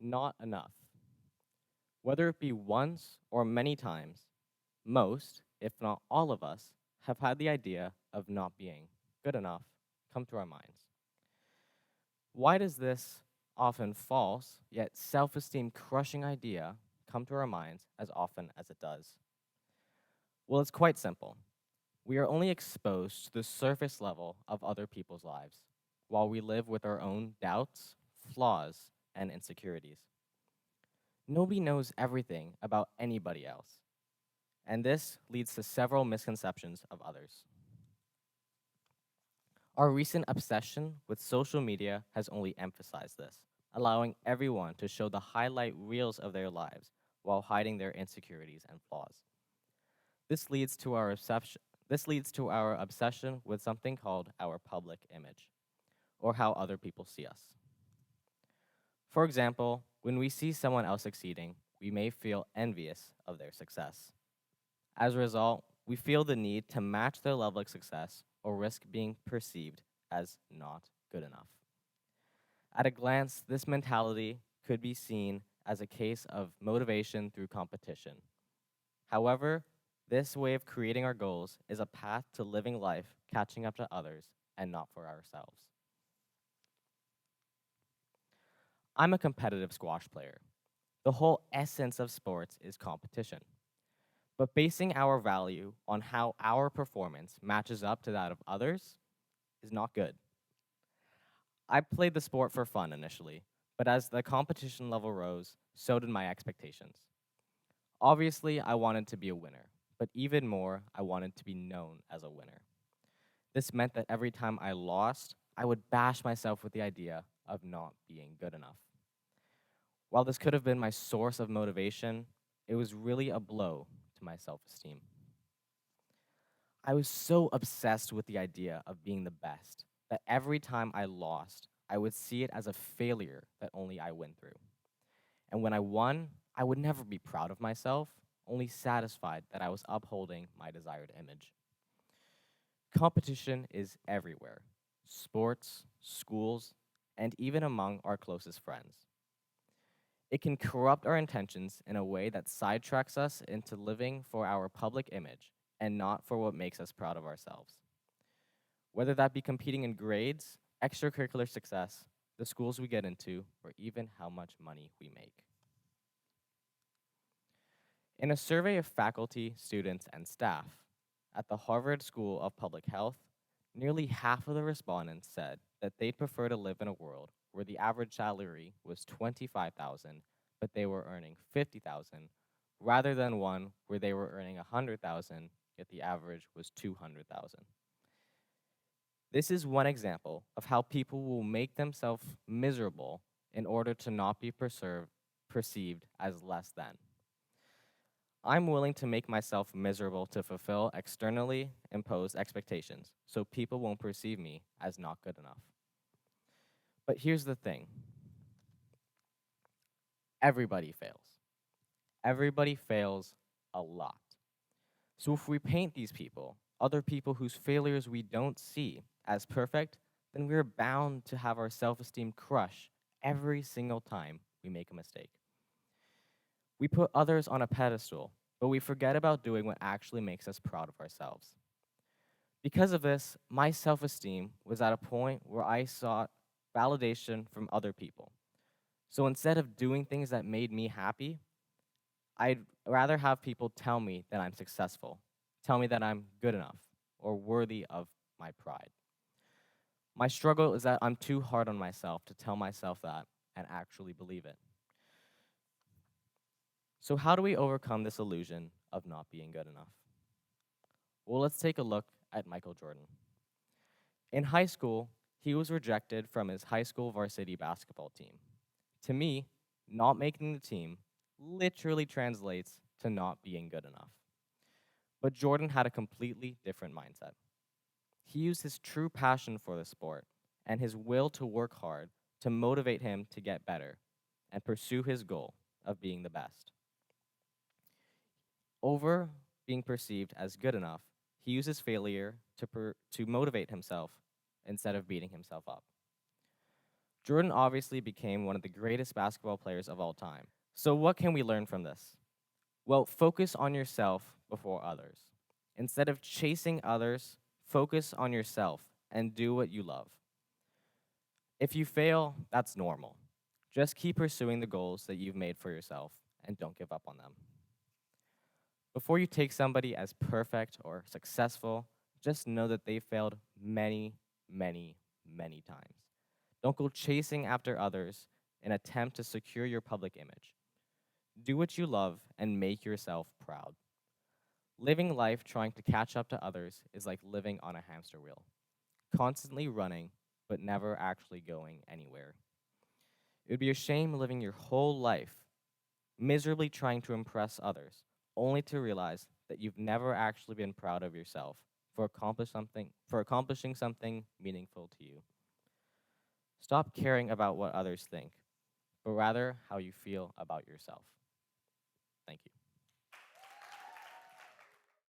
not enough. Whether it be once or many times, most, if not all of us, have had the idea of not being good enough come to our minds. Why does this often false, yet self esteem crushing idea come to our minds as often as it does? Well, it's quite simple. We are only exposed to the surface level of other people's lives, while we live with our own doubts, flaws, and insecurities. Nobody knows everything about anybody else, and this leads to several misconceptions of others. Our recent obsession with social media has only emphasized this, allowing everyone to show the highlight reels of their lives while hiding their insecurities and flaws. This leads to our obsession with something called our public image, or how other people see us. For example, when we see someone else succeeding, we may feel envious of their success. As a result, we feel the need to match their level of success or risk being perceived as not good enough. At a glance, this mentality could be seen as a case of motivation through competition. However, this way of creating our goals is a path to living life catching up to others and not for ourselves. I'm a competitive squash player. The whole essence of sports is competition. But basing our value on how our performance matches up to that of others is not good. I played the sport for fun initially, but as the competition level rose, so did my expectations. Obviously, I wanted to be a winner, but even more, I wanted to be known as a winner. This meant that every time I lost, I would bash myself with the idea of not being good enough. While this could have been my source of motivation, it was really a blow to my self esteem. I was so obsessed with the idea of being the best that every time I lost, I would see it as a failure that only I went through. And when I won, I would never be proud of myself, only satisfied that I was upholding my desired image. Competition is everywhere: sports, schools, and even among our closest friends. It can corrupt our intentions in a way that sidetracks us into living for our public image and not for what makes us proud of ourselves. Whether that be competing in grades, extracurricular success, the schools we get into, or even how much money we make. In a survey of faculty, students, and staff at the Harvard School of Public Health, nearly half of the respondents said that they'd prefer to live in a world where the average salary was $25,000, but they were earning $50,000, rather than one where they were earning $100,000, yet the average was $200,000. This is one example of how people will make themselves miserable in order to not be perceived as less than. I'm willing to make myself miserable to fulfill externally imposed expectations so people won't perceive me as not good enough. But here's the thing: everybody fails. Everybody fails a lot. So if we paint these people, other people whose failures we don't see, as perfect, then we're bound to have our self esteem crush every single time we make a mistake. We put others on a pedestal, but we forget about doing what actually makes us proud of ourselves. Because of this, my self esteem was at a point where I sought validation from other people. So instead of doing things that made me happy, I'd rather have people tell me that I'm successful, tell me that I'm good enough, or worthy of my pride. My struggle is that I'm too hard on myself to tell myself that and actually believe it. So, how do we overcome this illusion of not being good enough? Well, let's take a look at Michael Jordan. In high school, he was rejected from his high school varsity basketball team. To me, not making the team literally translates to not being good enough. But Jordan had a completely different mindset. He used his true passion for the sport and his will to work hard to motivate him to get better and pursue his goal of being the best. Over being perceived as good enough, he used his failure to motivate himself instead of beating himself up. Jordan obviously became one of the greatest basketball players of all time. So, what can we learn from this? Well, focus on yourself before others. Instead of chasing others, focus on yourself and do what you love. If you fail, that's normal. Just keep pursuing the goals that you've made for yourself and don't give up on them. Before you take somebody as perfect or successful, just know that they failed many, many, many times. Don't go chasing after others in an attempt to secure your public image. Do what you love and make yourself proud. Living life trying to catch up to others is like living on a hamster wheel, constantly running, but never actually going anywhere. It would be a shame living your whole life miserably trying to impress others, only to realize that you've never actually been proud of yourself for accomplishing something meaningful to you. Stop caring about what others think, but rather how you feel about yourself. Thank you.